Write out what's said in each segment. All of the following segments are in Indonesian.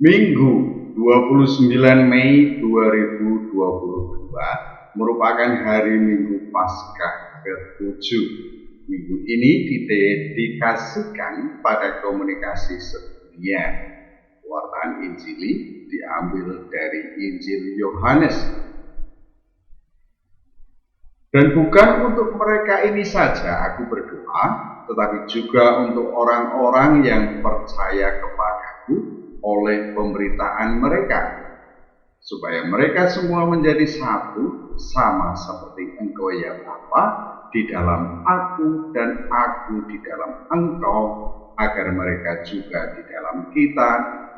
Minggu 29 Mei 2022 merupakan hari Minggu Paskah ke-7. Minggu ini didedikasikan pada komunikasi sedunia. Pewartaan Injili diambil dari Injil Yohanes. Dan bukan untuk mereka ini saja aku berdoa, tetapi juga untuk orang-orang yang percaya kepadaku oleh pemberitaan mereka, supaya mereka semua menjadi satu, sama seperti Engkau ya Bapa di dalam aku dan aku di dalam Engkau, agar mereka juga di dalam kita,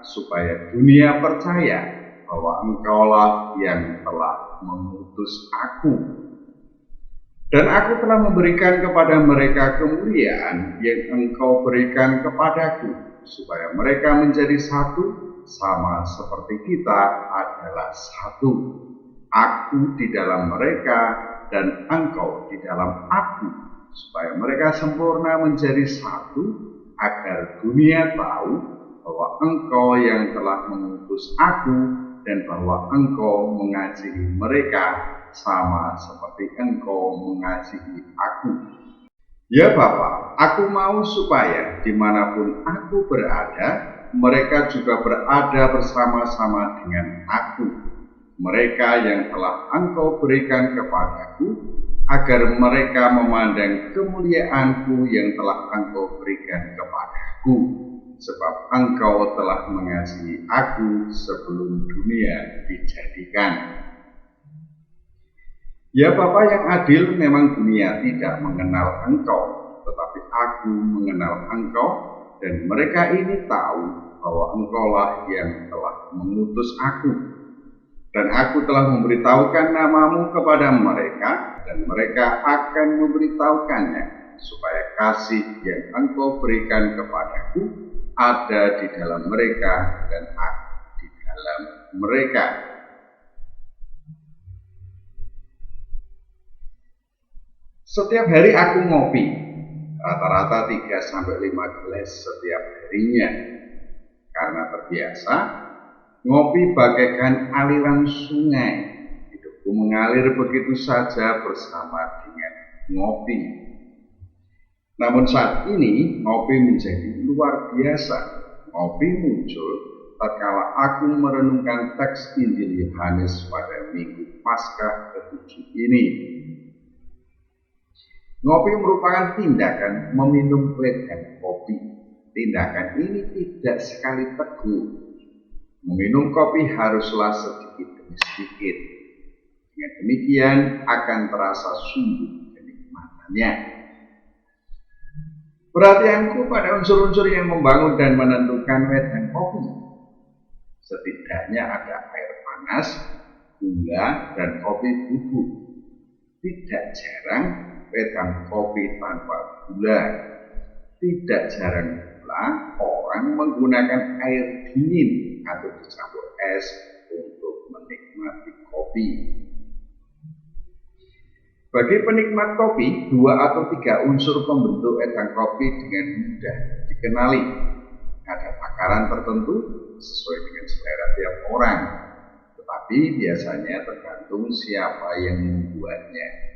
supaya dunia percaya bahwa Engkaulah yang telah mengutus aku. Dan aku telah memberikan kepada mereka kemuliaan yang Engkau berikan kepadaku, supaya mereka menjadi satu, sama seperti kita adalah satu. Aku di dalam mereka dan Engkau di dalam aku, supaya mereka sempurna menjadi satu, agar dunia tahu bahwa Engkau yang telah mengutus aku dan bahwa Engkau mengasihi mereka sama seperti Engkau mengasihi aku. Ya Bapa, aku mau supaya dimanapun aku berada, mereka juga berada bersama-sama dengan aku. Mereka yang telah Engkau berikan kepadaku, agar mereka memandang kemuliaanku yang telah Engkau berikan kepadaku, sebab Engkau telah mengasihi aku sebelum dunia dijadikan. Ya Bapa yang adil, memang dunia tidak mengenal Engkau, tetapi aku mengenal Engkau, dan mereka ini tahu bahwa Engkaulah yang telah mengutus aku. Dan aku telah memberitahukan namamu kepada mereka, dan mereka akan memberitahukannya, supaya kasih yang Engkau berikan kepadaku ada di dalam mereka, dan aku di dalam mereka. Setiap hari aku ngopi, rata-rata 3-5 gelas setiap harinya. Karena terbiasa, ngopi bagaikan aliran sungai. Hidupku mengalir begitu saja bersama dengan ngopi. Namun saat ini, ngopi menjadi luar biasa. Ngopi muncul tatkala aku merenungkan teks Injil Yohanes pada Minggu Paskah ke-7 ini. Ngopi merupakan tindakan meminum wedang kopi. Tindakan ini tidak sekali teguh. Meminum kopi haruslah sedikit demi sedikit. Dengan demikian akan terasa sungguh kenikmatannya. Perhatianku pada unsur-unsur yang membangun dan menentukan wedang kopi. Setidaknya ada air panas, gula, dan kopi bubuk. Tidak jarang wedang kopi tanpa gula. Tidak jarang pula orang menggunakan air dingin atau dicampur es untuk menikmati kopi. Bagi penikmat kopi, 2 atau 3 unsur pembentuk wedang kopi dengan mudah dikenali. Ada takaran tertentu sesuai dengan selera tiap orang, tetapi biasanya tergantung siapa yang membuatnya.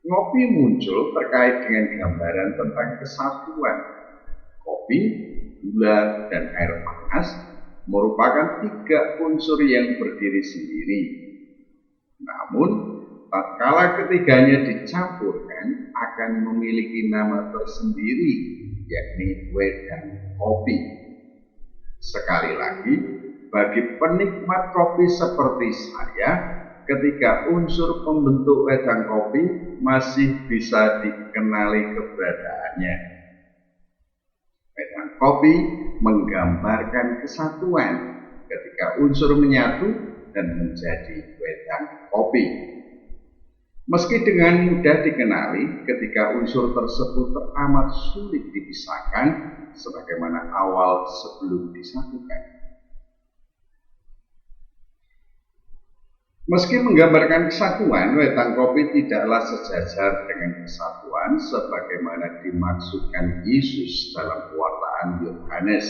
Ngopi muncul terkait dengan gambaran tentang kesatuan. Kopi, gula, dan air panas merupakan 3 unsur yang berdiri sendiri. Namun, tatkala ketiganya dicampurkan akan memiliki nama tersendiri, yakni wedang kopi. Sekali lagi, bagi penikmat kopi seperti saya, ketika unsur pembentuk wedang kopi masih bisa dikenali keberadaannya. Wedang kopi menggambarkan kesatuan ketika unsur menyatu dan menjadi wedang kopi. Meski dengan mudah dikenali, ketika unsur tersebut teramat sulit dipisahkan sebagaimana awal sebelum disatukan. Meski menggambarkan kesatuan, wedang kopi tidaklah sejajar dengan kesatuan sebagaimana dimaksudkan Yesus dalam pewartaan Yohanes.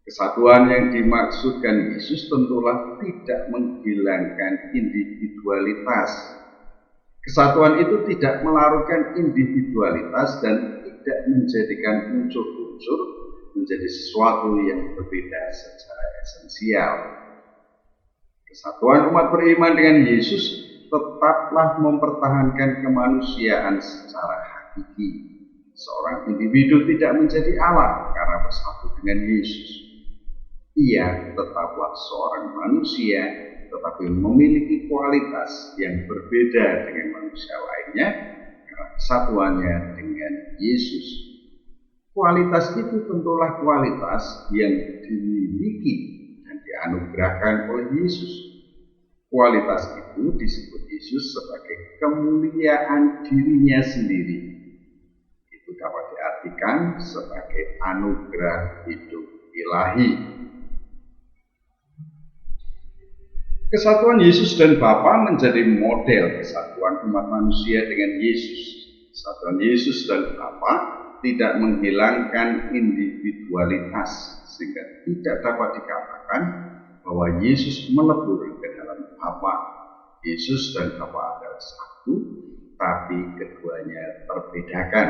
Kesatuan yang dimaksudkan Yesus tentulah tidak menghilangkan individualitas. Kesatuan itu tidak melarutkan individualitas dan tidak menjadikan unsur-unsur menjadi sesuatu yang berbeda secara esensial. Kesatuan umat beriman dengan Yesus tetaplah mempertahankan kemanusiaan secara hakiki. Seorang individu tidak menjadi Allah karena bersatu dengan Yesus. Ia tetaplah seorang manusia, tetapi memiliki kualitas yang berbeda dengan manusia lainnya karena kesatuannya dengan Yesus. Kualitas itu tentulah kualitas yang dimiliki dan dianugerahkan oleh Yesus. Kualitas itu disebut Yesus sebagai kemuliaan dirinya sendiri. Itu dapat diartikan sebagai anugerah hidup ilahi. Kesatuan Yesus dan Bapa menjadi model kesatuan umat manusia dengan Yesus. Kesatuan Yesus dan Bapa tidak menghilangkan individualitas, sehingga tidak dapat dikatakan bahwa Yesus melebur ke dalam Bapa. Yesus dan Bapa adalah satu, tapi keduanya terbedakan.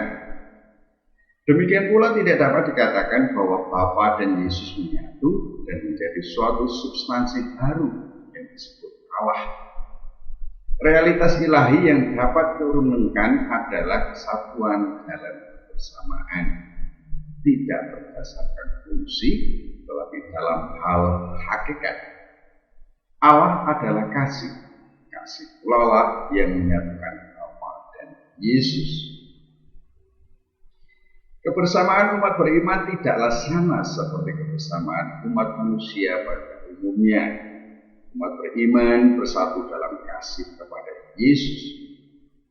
Demikian pula tidak dapat dikatakan bahwa Bapa dan Yesus menyatu dan menjadi suatu substansi baru yang disebut Allah. Realitas ilahi yang dapat direnungkan adalah kesatuan dalam kebersamaan, tidak berdasarkan fungsi, tetapi dalam hal hakikat. Allah adalah kasih pula lah yang menyatukan Bapa dan Yesus. Kebersamaan umat beriman tidaklah sama seperti kebersamaan umat manusia pada umumnya. Umat beriman bersatu dalam kasih kepada Yesus.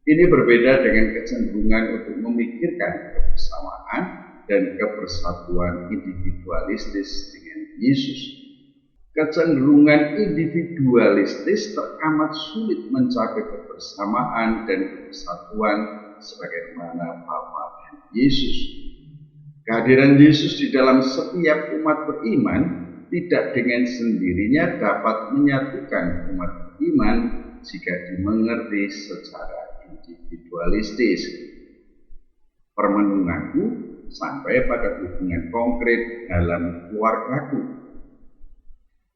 Ini berbeda dengan kecenderungan untuk memikirkan kebersamaan dan kebersatuan individualistis dengan Yesus. Kecenderungan individualistis teramat sulit mencapai kebersamaan dan kesatuan sebagaimana Bapa dan Yesus. Kehadiran Yesus di dalam setiap umat beriman tidak dengan sendirinya dapat menyatukan umat beriman jika dimengerti secara individualistis. Permenunganku sampai pada hubungan konkret dalam keluargaku.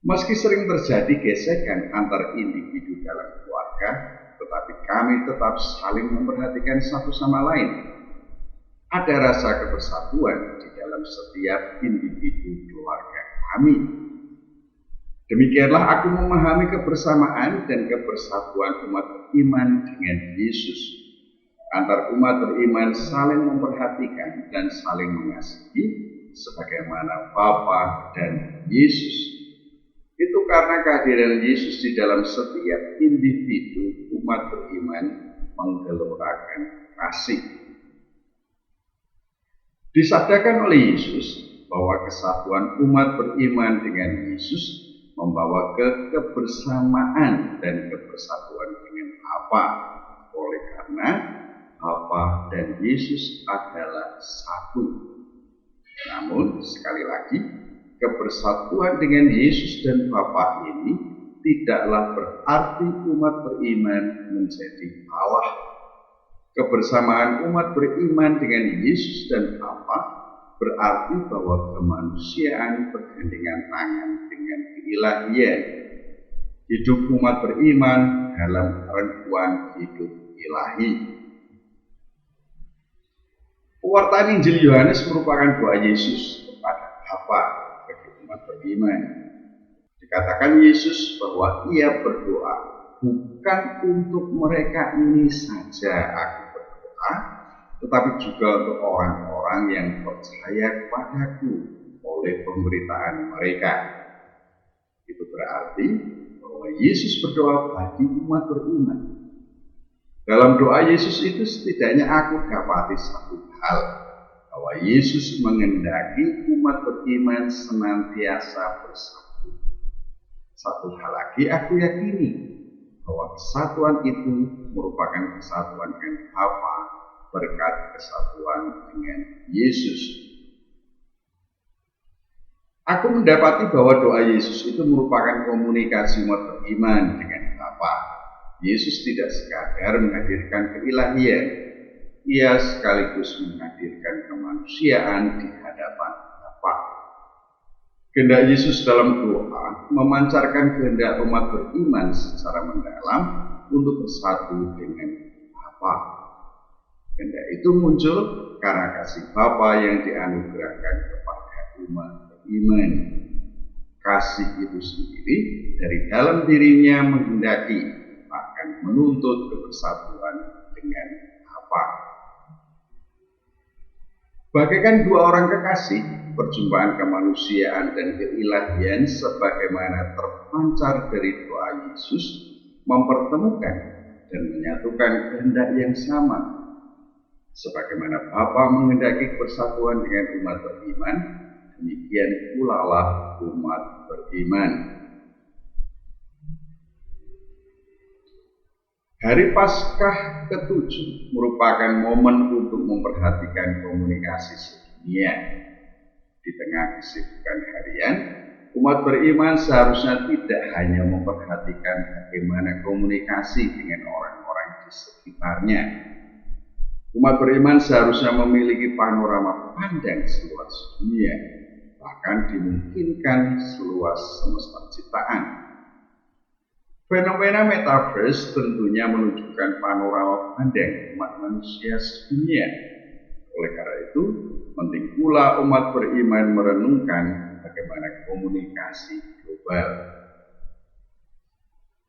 Meski sering terjadi gesekan antar individu dalam keluarga, tetapi kami tetap saling memperhatikan satu sama lain. Ada rasa kebersatuan di dalam setiap individu keluarga kami. Demikianlah aku memahami kebersamaan dan kebersatuan umat beriman dengan Yesus. Antar umat beriman saling memperhatikan dan saling mengasihi sebagaimana Bapa dan Yesus. Itu karena kehadiran Yesus di dalam setiap individu umat beriman menggelorakan kasih. Disabdakan oleh Yesus bahwa kesatuan umat beriman dengan Yesus membawa kebersamaan dan kebersatuan dengan Bapa. Oleh karena Bapa dan Yesus adalah satu. Namun sekali lagi, kebersatuan dengan Yesus dan Bapa ini tidaklah berarti umat beriman menjadi Allah. Kebersamaan umat beriman dengan Yesus dan Bapa berarti bahwa kemanusiaan bergandengan tangan dengan keilahian. Hidup umat beriman dalam rengkuan hidup ilahi. Pewartaan Injil Yohanes merupakan doa Yesus kepada Bapa bagi umat beriman. Dikatakan Yesus bahwa ia berdoa, bukan untuk mereka ini saja aku berdoa, tetapi juga untuk orang-orang yang percaya kepadaku oleh pemberitaan mereka. Itu berarti bahwa Yesus berdoa bagi umat beriman. Dalam doa Yesus itu setidaknya aku dapati satu hal, bahwa Yesus mengendaki umat beriman senantiasa bersatu. Satu hal lagi aku yakini, bahwa kesatuan itu merupakan kesatuan dengan Bapa berkat kesatuan dengan Yesus. Aku mendapati bahwa doa Yesus itu merupakan komunikasi umat beriman dengan Bapa. Yesus tidak sekadar menghadirkan keilahian, ia sekaligus menghadirkan kemanusiaan di hadapan Bapa. Kehendak Yesus dalam doa memancarkan kehendak umat beriman secara mendalam untuk bersatu dengan Bapa. Kehendak itu muncul karena kasih Bapa yang dianugerahkan kepada umat beriman. Kasih itu sendiri dari dalam dirinya menghendaki, bahkan menuntut kebersatuan dengan Bapa. Bagaikan dua orang kekasih, perjumpaan kemanusiaan dan keilahian sebagaimana terpancar dari doa Yesus mempertemukan dan menyatukan kehendak yang sama. Sebagaimana Bapa menghendaki persatuan dengan umat beriman, demikian pula lah umat beriman. Hari Paskah ke-7 merupakan momen untuk memperhatikan komunikasi sedunia. Di tengah kesibukan harian, umat beriman seharusnya tidak hanya memperhatikan bagaimana komunikasi dengan orang-orang di sekitarnya. Umat beriman seharusnya memiliki panorama pandang seluas dunia, bahkan dimungkinkan seluas semesta ciptaan. Fenomena metaverse tentunya menunjukkan panorama pandang umat manusia sedunia. Oleh karena itu, penting pula umat beriman merenungkan bagaimana komunikasi global.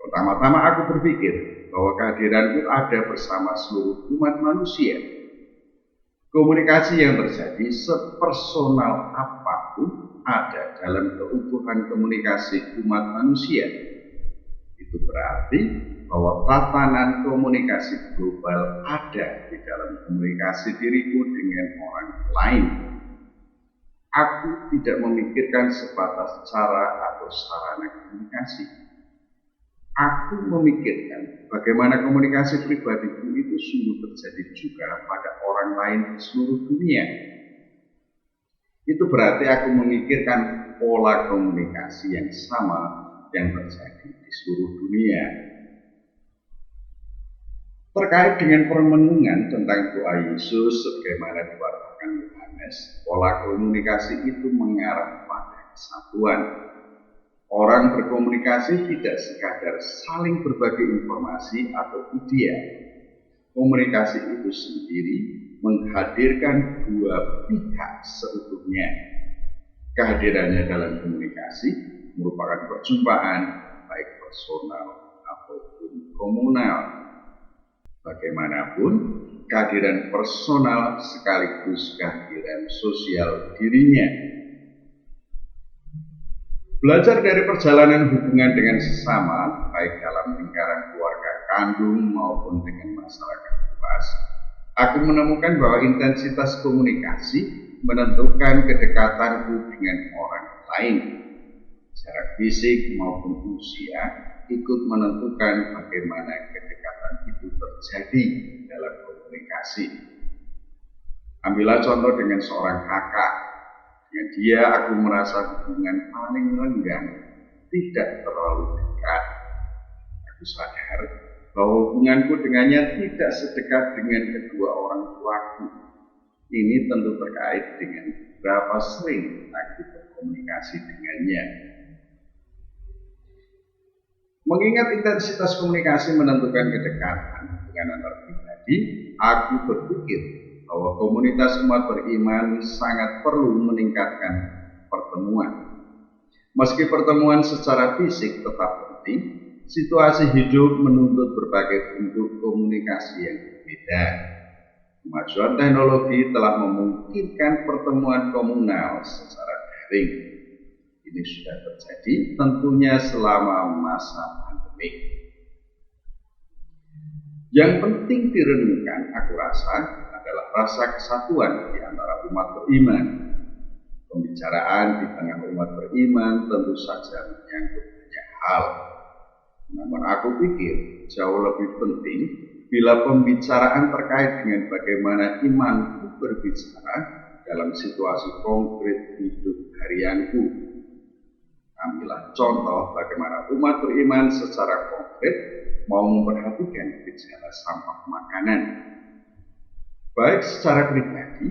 Pertama-tama aku berpikir bahwa kehadiranku ada bersama seluruh umat manusia. Komunikasi yang terjadi sepersonal apapun ada dalam keutuhan komunikasi umat manusia. Itu berarti bahwa tatanan komunikasi global ada di dalam komunikasi diriku dengan orang lain. Aku tidak memikirkan sebatas cara atau sarana komunikasi. Aku memikirkan bagaimana komunikasi pribadiku itu sungguh terjadi juga pada orang lain di seluruh dunia. Itu berarti aku memikirkan pola komunikasi yang sama yang terjadi di seluruh dunia. Terkait dengan permenungan tentang doa Yesus sebagaimana diwartakan Yohanes, pola komunikasi itu mengarah pada kesatuan. Orang berkomunikasi tidak sekadar saling berbagi informasi atau ide. Komunikasi itu sendiri menghadirkan dua pihak seutuhnya. Kehadirannya dalam komunikasi merupakan perjumpaan baik personal ataupun komunal. Bagaimanapun, kehadiran personal sekaligus kehadiran sosial dirinya. Belajar dari perjalanan hubungan dengan sesama, baik dalam lingkaran keluarga kandung maupun dengan masyarakat luas, aku menemukan bahwa intensitas komunikasi menentukan kedekatanku dengan orang lain. Jarak fisik maupun usia ikut menentukan bagaimana kedekatan itu terjadi dalam komunikasi. Ambillah contoh dengan seorang kakak. Dengan dia aku merasa hubungan paling renggang, tidak terlalu dekat. Aku sadar bahwa hubunganku dengannya tidak sedekat dengan kedua orang tuaku. Ini tentu terkait dengan berapa sering aku berkomunikasi dengannya. Mengingat intensitas komunikasi menentukan kedekatan dengan antar pribadi, aku berpikir bahwa komunitas umat beriman sangat perlu meningkatkan pertemuan. Meski pertemuan secara fisik tetap penting, situasi hidup menuntut berbagai bentuk komunikasi yang berbeda. Kemajuan teknologi telah memungkinkan pertemuan komunal secara daring. Ini sudah terjadi tentunya selama masa pandemi. Yang penting direnungkan, aku rasa, adalah rasa kesatuan di antara umat beriman. Pembicaraan di tengah umat beriman tentu saja menyangkut banyak hal. Namun aku pikir jauh lebih penting bila pembicaraan terkait dengan bagaimana imanku berbicara dalam situasi konkret hidup harianku. Ambillah contoh bagaimana umat beriman secara konkret mau memperhatikan gejala sampah makanan, baik secara pribadi,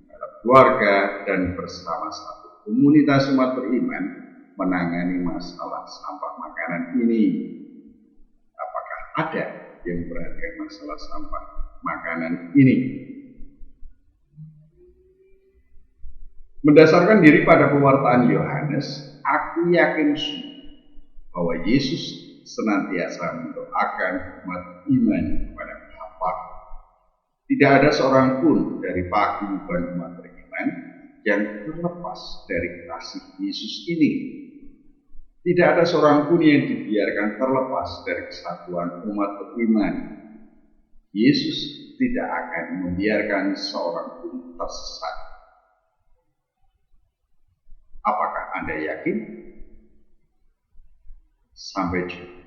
dalam keluarga, dan bersama satu komunitas umat beriman menangani masalah sampah makanan ini. Apakah ada yang memperhatikan masalah sampah makanan ini? Mendasarkan diri pada pewartaan Yohanes, aku yakin bahwa Yesus senantiasa mendoakan umat iman kepada Bapa. Tidak ada seorang pun dari paguyuban umat beriman yang terlepas dari kasih Yesus ini. Tidak ada seorang pun yang dibiarkan terlepas dari kesatuan umat beriman. Yesus tidak akan membiarkan seorang pun tersesat. Apakah Anda yakin? Sampai jumpa.